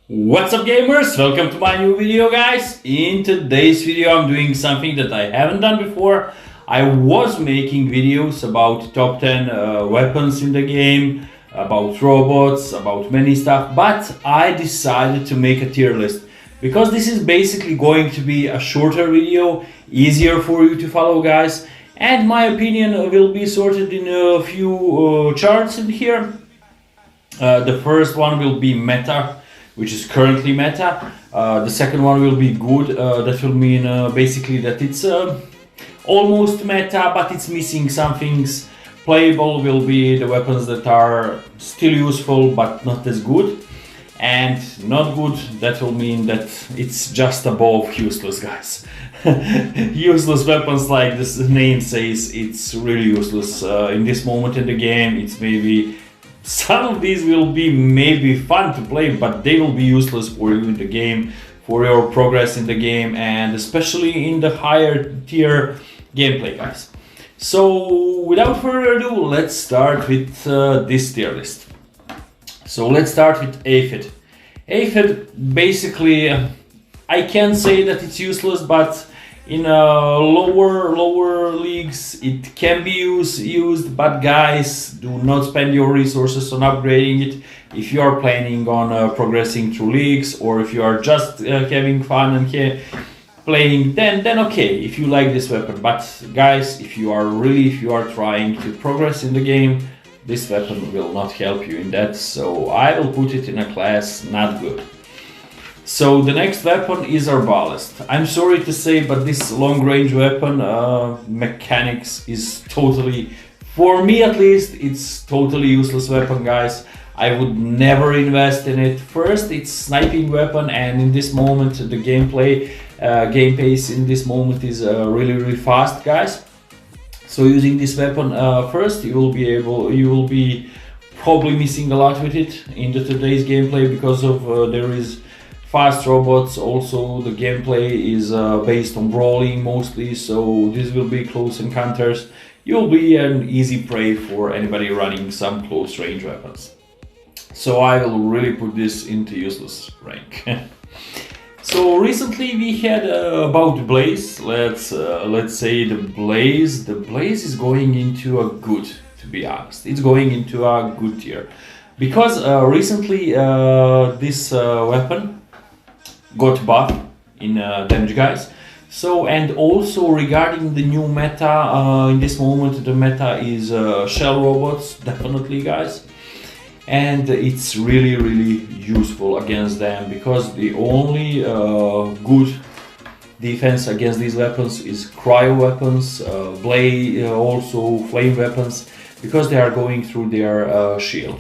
What's up, gamers? Welcome to my new video, guys. In today's video I'm doing something that I haven't done before. I was making videos about top 10 weapons in the game, about robots, about many stuff, but I decided to make a tier list because this is basically going to be a shorter video, easier for you to follow, guys, and my opinion will be sorted in a few charts in here. The first one will be meta, which is currently meta. The second one will be good. That will mean basically that it's almost meta, but it's missing some things. Playable will be the weapons that are still useful but not as good. And not good, that will mean that it's just above useless, guys. Useless weapons, like this name says, it's really useless in this moment in the game. It's maybe some of these will be maybe fun to play, but they will be useless for you in the game, for your progress in the game, and especially in the higher tier gameplay, guys. So without further ado, let's start with this tier list. So let's start with Aphid. Aphid, basically, I can't say that it's useless, but in lower leagues it can be used, but guys, do not spend your resources on upgrading it if you are planning on progressing through leagues, or if you are just having fun and playing, then okay, if you like this weapon. But guys, if you are trying to progress in the game, this weapon will not help you in that, so I will put it in a class not good. So the next weapon is Arbalest. I'm sorry to say, but this long-range weapon mechanics is totally, for me at least, it's totally useless weapon, guys. I would never invest in it. First, it's sniping weapon, and in this moment the game pace in this moment is really fast, guys. So using this weapon first, you will be probably missing a lot with it in today's gameplay because of there is fast robots. Also the gameplay is based on brawling mostly, so this will be close encounters. You'll be an easy prey for anybody running some close range weapons. So I will really put this into useless rank. So recently we had about Blaze. Let's say the Blaze. The Blaze is going into a good, to be honest. It's going into a good tier because recently this weapon got buff in damage, guys. So, and also regarding the new meta, in this moment the meta is shell robots, definitely, guys. And it's really useful against them because the only good defense against these weapons is cryo weapons, also flame weapons, because they are going through their shield.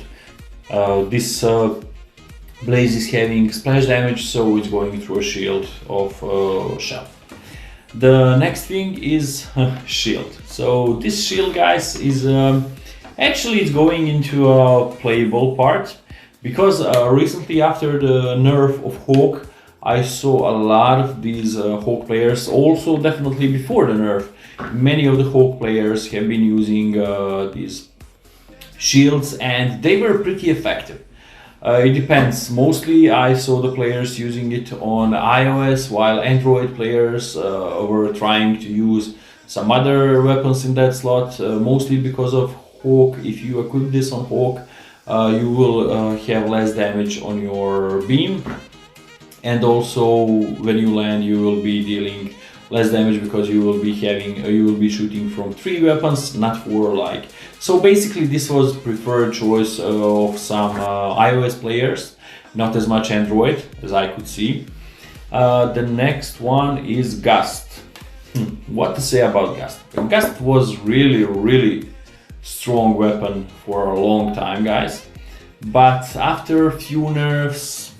This Blaze is having splash damage, so it's going through a shield of shell. The next thing is shield. So this shield, guys, is actually it's going into a playable part because recently after the nerf of Hawk, I saw a lot of these Hawk players. Also, definitely before the nerf, many of the Hawk players have been using these shields, and they were pretty effective. It depends. Mostly I saw the players using it on iOS, while Android players were trying to use some other weapons in that slot, mostly because of Hawk. If you equip this on Hawk, you will have less damage on your beam, and also when you land you will be dealing less damage because you will be shooting from 3 weapons, not 4 like. So basically this was preferred choice of some iOS players, not as much Android as I could see. The next one is Gust. What to say about Gust? Gust was really strong weapon for a long time, guys, but after a few nerfs,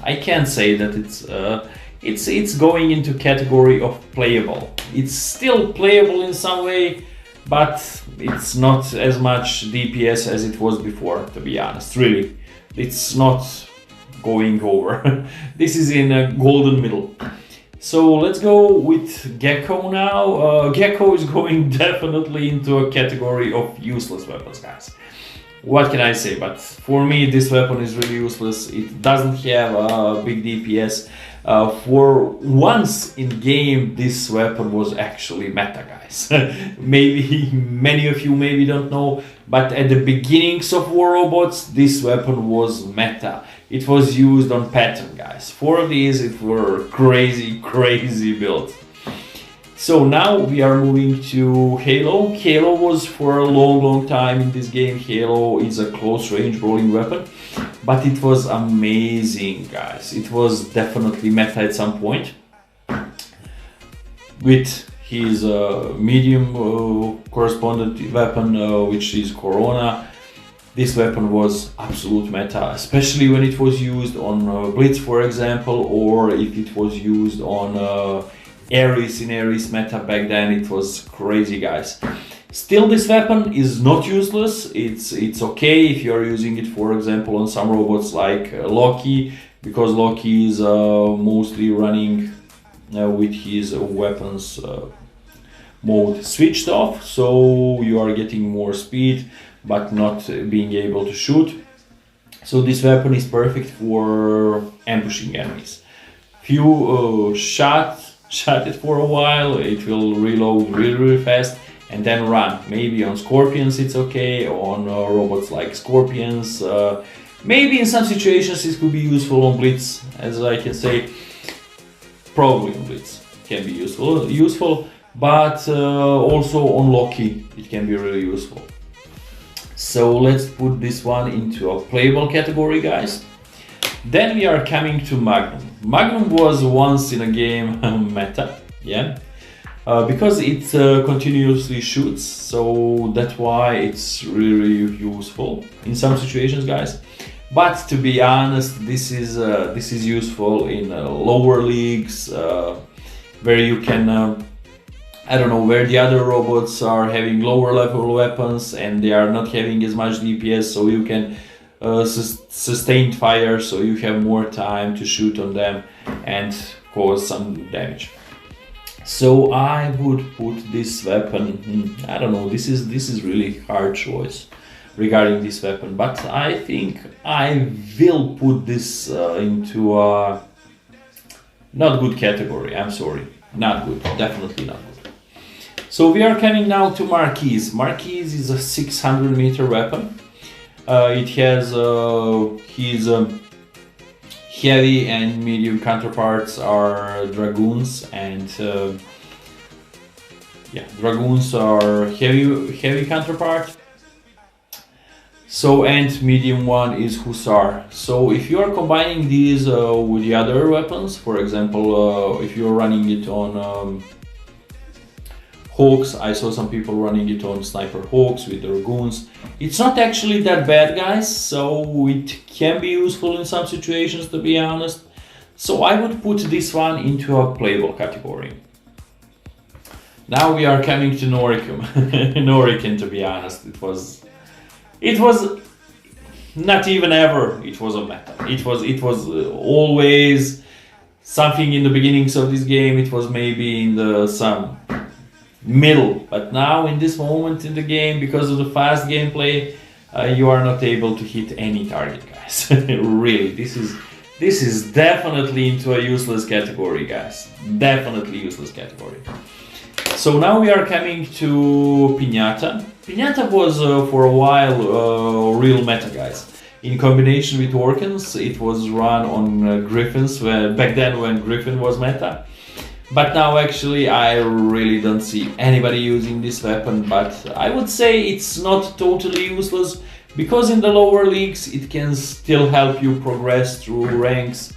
I can't say that it's going into category of playable. It's still playable in some way, but it's not as much DPS as it was before, to be honest. Really, it's not going over. This is in a golden middle. So let's go with Gecko now. Gecko is going definitely into a category of useless weapons, guys. what can I say? But for me, this weapon is really useless. It doesn't have a big DPS. For once in game, this weapon was actually meta, guys. Maybe many of you maybe don't know, but at the beginnings of War Robots, this weapon was meta. It was used on pattern, guys. For these, it were crazy builds. So now we are moving to Halo. Halo was for a long time in this game. Halo is a close range rolling weapon, but it was amazing, guys. It was definitely meta at some point. With his medium correspondent weapon, which is Corona, this weapon was absolute meta, especially when it was used on Blitz, for example, or if it was used on Ares in Ares meta back then. It was crazy, guys. Still, this weapon is not useless. It's okay if you are using it, for example, on some robots like Loki, because Loki is mostly running with his weapons mode switched off, so you are getting more speed but not being able to shoot. So this weapon is perfect for ambushing enemies. Few shot it for a while, it will reload really fast and then run. Maybe on Scorpions it's okay, on robots like Scorpions. Maybe in some situations it could be useful on Blitz, as I can say. Probably on Blitz can be useful, but also on Loki it can be really useful. So let's put this one into a playable category, guys. Then we are coming to Magnum. Magnum was once in a game meta, yeah, because it continuously shoots, so that's why it's really useful in some situations, guys. But to be honest, this is useful in lower leagues where you can, I don't know, where the other robots are having lower level weapons and they are not having as much DPS, so you can sustained fire, so you have more time to shoot on them and cause some damage. So I would put this weapon, I don't know, this is really hard choice regarding this weapon, but I think I will put this into a not good category. I'm sorry, not good, definitely not good. So we are coming now to Marquis. Marquis is a 600 meter weapon. It has his heavy and medium counterparts are dragoons, and yeah, dragoons are heavy counterpart. So, and medium one is hussar. So if you are combining these with the other weapons, for example, if you are running it on Hawks, I saw some people running it on Sniper Hawks with dragoons. It's not actually that bad, guys, so it can be useful in some situations, to be honest. So I would put this one into a playable category. Now we are coming to Noricum. Noricum, to be honest, it was not even ever, it was a meta. It was always something in the beginnings of this game. It was maybe in the some middle, but now in this moment in the game, because of the fast gameplay, you are not able to hit any target, guys. Really, this is definitely into a useless category, guys. Definitely useless category. So now we are coming to Pinata. Pinata was for a while real meta, guys. In combination with Orkans, it was run on Griffins back then when Griffin was meta. But now actually I really don't see anybody using this weapon, but I would say it's not totally useless, because in the lower leagues it can still help you progress through ranks,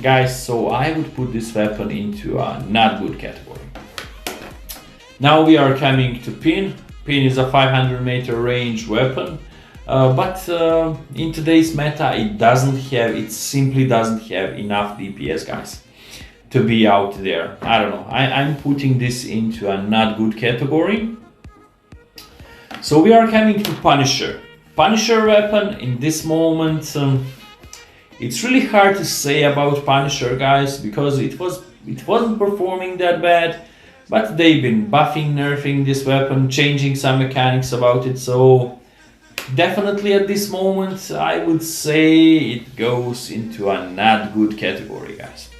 guys. So I would put this weapon into a not good category. Now we are coming to Pin. Pin is a 500 meter range weapon, but in today's meta it simply doesn't have enough DPS, guys, to be out there. I don't know, I'm putting this into a not good category. So we are coming to Punisher. Punisher weapon in this moment, it's really hard to say about Punisher, guys, because it wasn't performing that bad, but they've been buffing, nerfing this weapon, changing some mechanics about it, so definitely at this moment I would say it goes into a not good category, guys.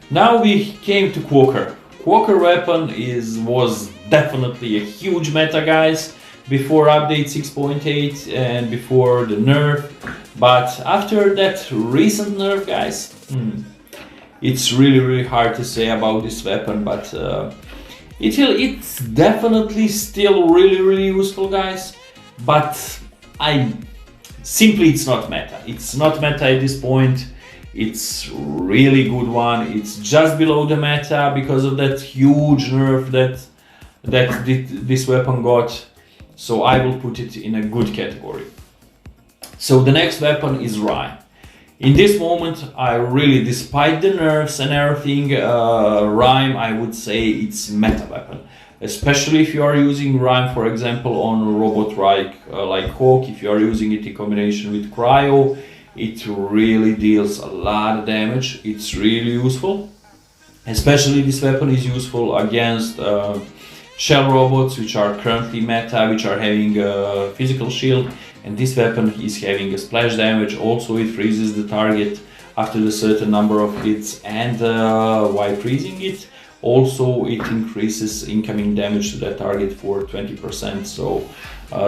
Now we came to Quaker. Quaker weapon was definitely a huge meta, guys, before update 6.8 and before the nerf. But after that recent nerf, guys, it's really hard to say about this weapon, but it's definitely still really useful, guys. But it's not meta. It's not meta at this point. It's really good one. It's just below the meta because of that huge nerf that this weapon got. So I will put it in a good category. So the next weapon is Rhyme. In this moment, I really, despite the nerfs and everything, Rhyme, I would say it's meta weapon. Especially if you are using Rhyme, for example, on a robot like Hawk, if you are using it in combination with Cryo, it really deals a lot of damage. It's really useful. Especially this weapon is useful against shell robots, which are currently meta, which are having a physical shield, and this weapon is having a splash damage. Also, it freezes the target after a certain number of hits, and while freezing it, also it increases incoming damage to that target for 20%. So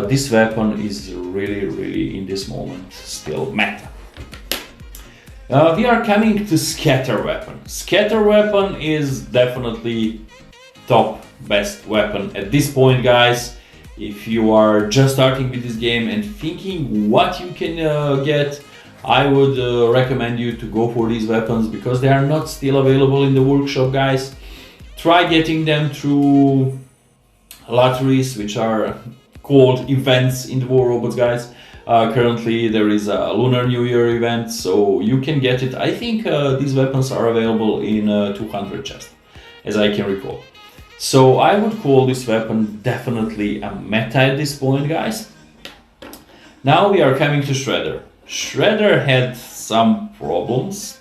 this weapon is really in this moment still meta. We are coming to Scatter weapon. Scatter weapon is definitely top best weapon at this point, guys. If you are just starting with this game and thinking what you can get, I would recommend you to go for these weapons because they are not still available in the workshop, guys. Try getting them through lotteries, which are called events in the War Robots, guys. Currently there is a Lunar New Year event, so you can get it. I think these weapons are available in 200 chests, as I can recall. So I would call this weapon definitely a meta at this point, guys. Now we are coming to Shredder. Shredder had some problems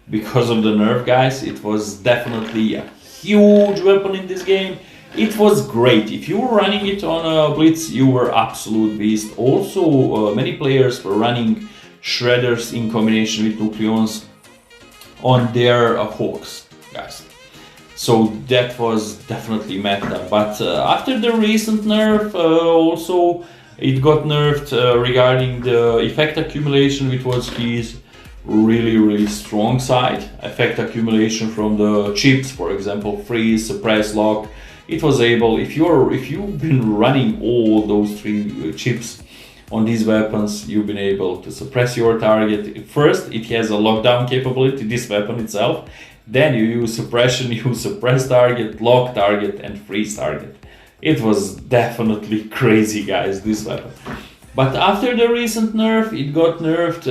because of the nerf, guys. It was definitely a huge weapon in this game. It was great. If you were running it on a Blitz, you were absolute beast. Also, many players were running Shredders in combination with Nucleons on their Hawks, guys. So that was definitely meta. But after the recent nerf, also it got nerfed regarding the effect accumulation, which was his really strong side. Effect accumulation from the chips, for example, freeze, suppress, lock. It was able, if you've been running all those three chips on these weapons, you've been able to suppress your target. First, it has a lockdown capability, this weapon itself. Then you use suppression, you suppress target, lock target, and freeze target. It was definitely crazy, guys, this weapon. But after the recent nerf, it got nerfed,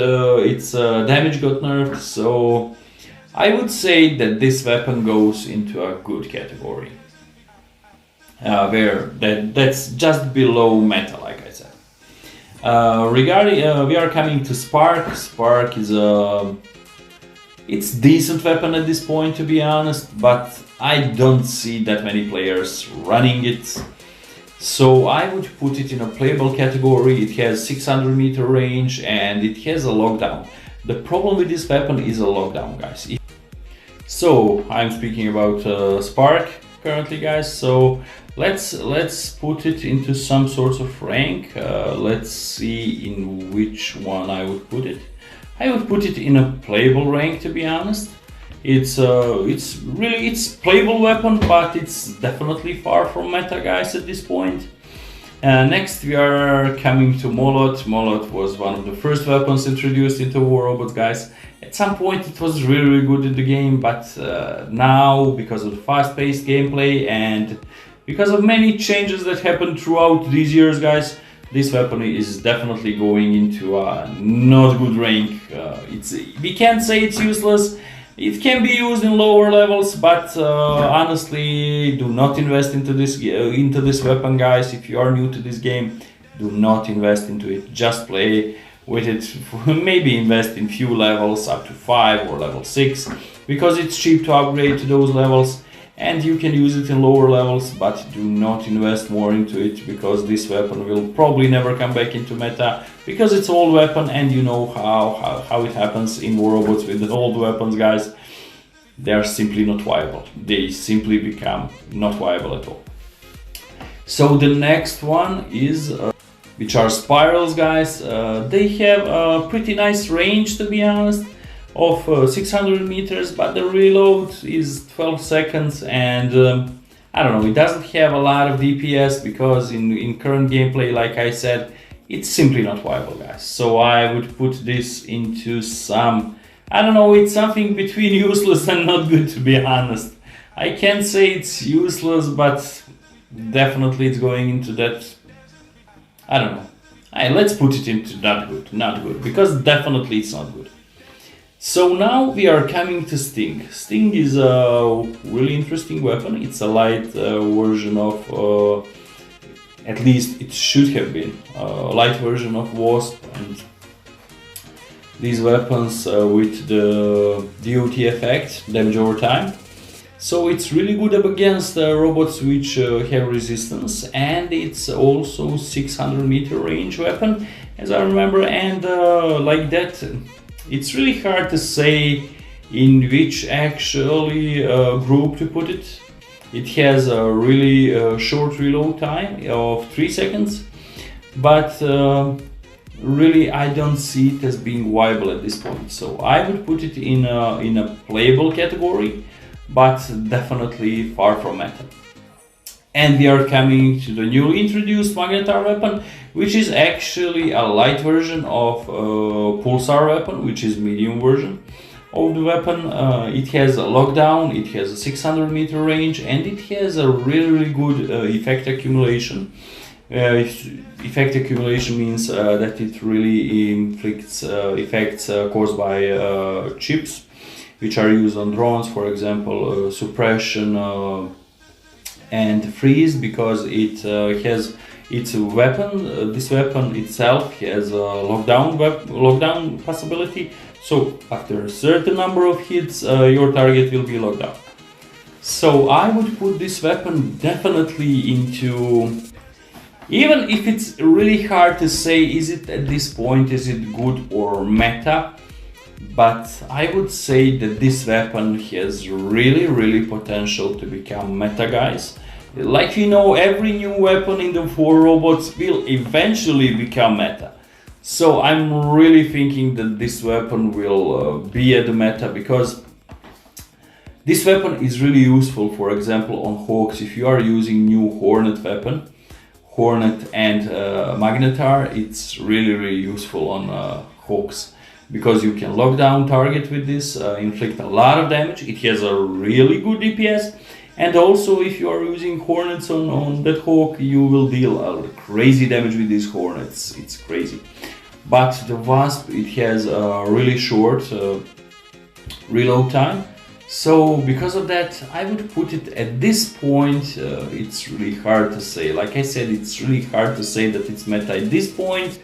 its damage got nerfed, so I would say that this weapon goes into a good category. That's just below meta, like I said. Regarding, we are coming to Spark. Spark is it's decent weapon at this point, to be honest, but I don't see that many players running it. So I would put it in a playable category. It has 600 meter range and it has a lockdown. The problem with this weapon is a lockdown, guys. So I'm speaking about Spark currently, guys. So let's put it into some sort of rank. Let's see in which one I would put it. I would put it in a playable rank, to be honest. It's playable weapon, but it's definitely far from meta, guys, at this point. Next we are coming to Molot. Molot was one of the first weapons introduced into War Robots, guys. At some point it was really good in the game, but now, because of the fast-paced gameplay and because of many changes that happened throughout these years, guys, this weapon is definitely going into a not good rank. We can't say it's useless. It can be used in lower levels, but honestly, do not invest into this weapon, guys. If you are new to this game, do not invest into it. Just play with it. Maybe invest in few levels up to 5 or level 6, because it's cheap to upgrade to those levels. and you can use it in lower levels, but do not invest more into it, because this weapon will probably never come back into meta, because it's old weapon, and you know how it happens in War Robots with the old weapons, guys. They are simply not viable. They simply become not viable at all. So the next one is which are spirals, guys. They have a pretty nice range, to be honest, of 600 meters, but the reload is 12 seconds, and I don't know, it doesn't have a lot of DPS, because in current gameplay, like I said, it's simply not viable, guys. So I would put this into some, I don't know, it's something between useless and not good, to be honest. I can't say it's useless, but definitely it's going into that, I don't know. Let's put it into not good, because definitely it's not good. So now we are coming to Sting. Sting is a really interesting weapon. It's a light version of, at least it should have been, a light version of Wasp, and these weapons with the DOT effect, damage over time. So it's really good up against robots which have resistance, and it's also 600 meter range weapon, as I remember, and like that, it's really hard to say in which actually group to put it. It has a really short reload time of 3 seconds, but really I don't see it as being viable at this point. So I would put it in a playable category, but definitely far from meta. And we are coming to the newly introduced Magnetar weapon, which is actually a light version of Pulsar weapon, which is medium version of the weapon. It has a lockdown, it has a 600 meter range, and it has a really good effect accumulation. Effect accumulation means that it really inflicts effects caused by chips, which are used on drones, for example, suppression and freeze, because it has its weapon. This weapon itself has a lockdown possibility. So after a certain number of hits, your target will be locked down. So I would put this weapon definitely into, even if it's really hard to say, is it at this point, is it good or meta? But I would say that this weapon has really potential to become meta, guys. Like you know, every new weapon in the War Robots will eventually become meta. So I'm really thinking that this weapon will be at the meta, because this weapon is really useful, for example, on Hawks. If you are using new Hornet weapon, Hornet and Magnetar, it's really useful on Hawks, because you can lock down target with this, inflict a lot of damage. It has a really good DPS, and also if you are using Hornets on that Hawk, you will deal crazy damage with these Hornets. It's crazy. But the Wasp, it has a really short reload time. So because of that, I would put it at this point. It's really hard to say. Like I said, it's really hard to say that it's meta at this point,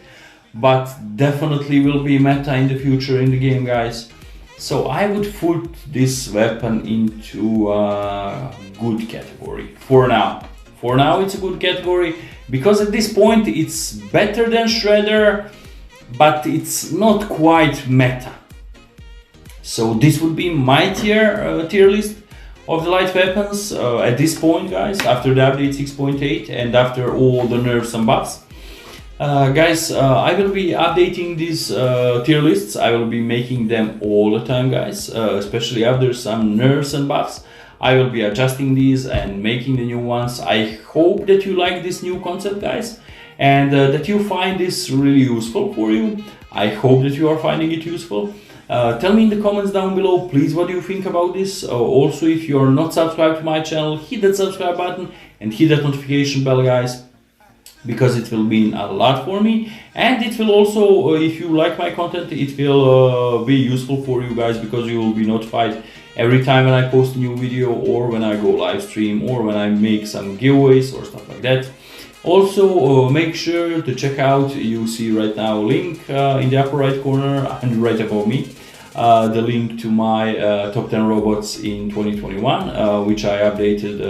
but definitely will be meta in the future in the game, guys. So I would put this weapon into a good category for now. For now it's a good category, because at this point it's better than Shredder, but it's not quite meta. So this would be my tier list of the light weapons at this point, guys, after the update 6.8 and after all the nerfs and buffs. Guys, I will be updating these tier lists. I will be making them all the time, guys, especially after some nerfs and buffs. I will be adjusting these and making the new ones. I hope that you like this new concept, guys, and that you find this really useful for you. I hope that you are finding it useful. Tell me in the comments down below, please, what do you think about this. Also, if you are not subscribed to my channel, hit that subscribe button and hit that notification bell, guys, because it will mean a lot for me, and it will also, if you like my content, it will be useful for you guys, because you will be notified every time when I post a new video, or when I go live stream, or when I make some giveaways or stuff like that. Also, make sure to check out, you see right now a link in the upper right corner and right above me. the link to my top 10 robots in 2021, which I updated.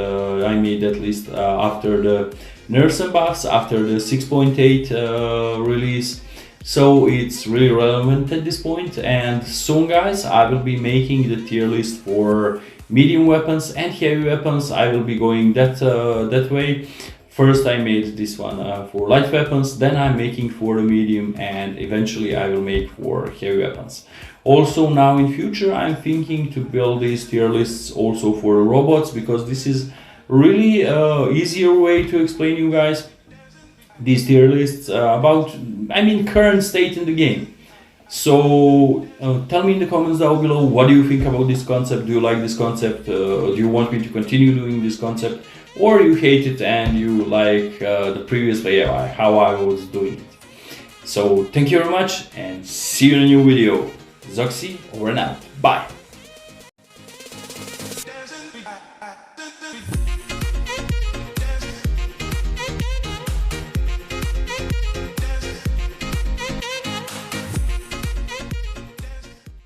I made that list after the nerfs and buffs, after the 6.8 release. So it's really relevant at this point. And soon, guys, I will be making the tier list for medium weapons and heavy weapons. I will be going that way. First I made this one for light weapons, then I'm making for the medium, and eventually I will make for heavy weapons. Also now in future I'm thinking to build these tier lists also for robots, because this is really easier way to explain you guys these tier lists about, I mean, current state in the game. So tell me in the comments down below, what do you think about this concept? Do you like this concept? Do you want me to continue doing this concept? Or you hate it and you like the previous way how I was doing it. So thank you very much and see you in a new video. ZOXXX over and out. Bye.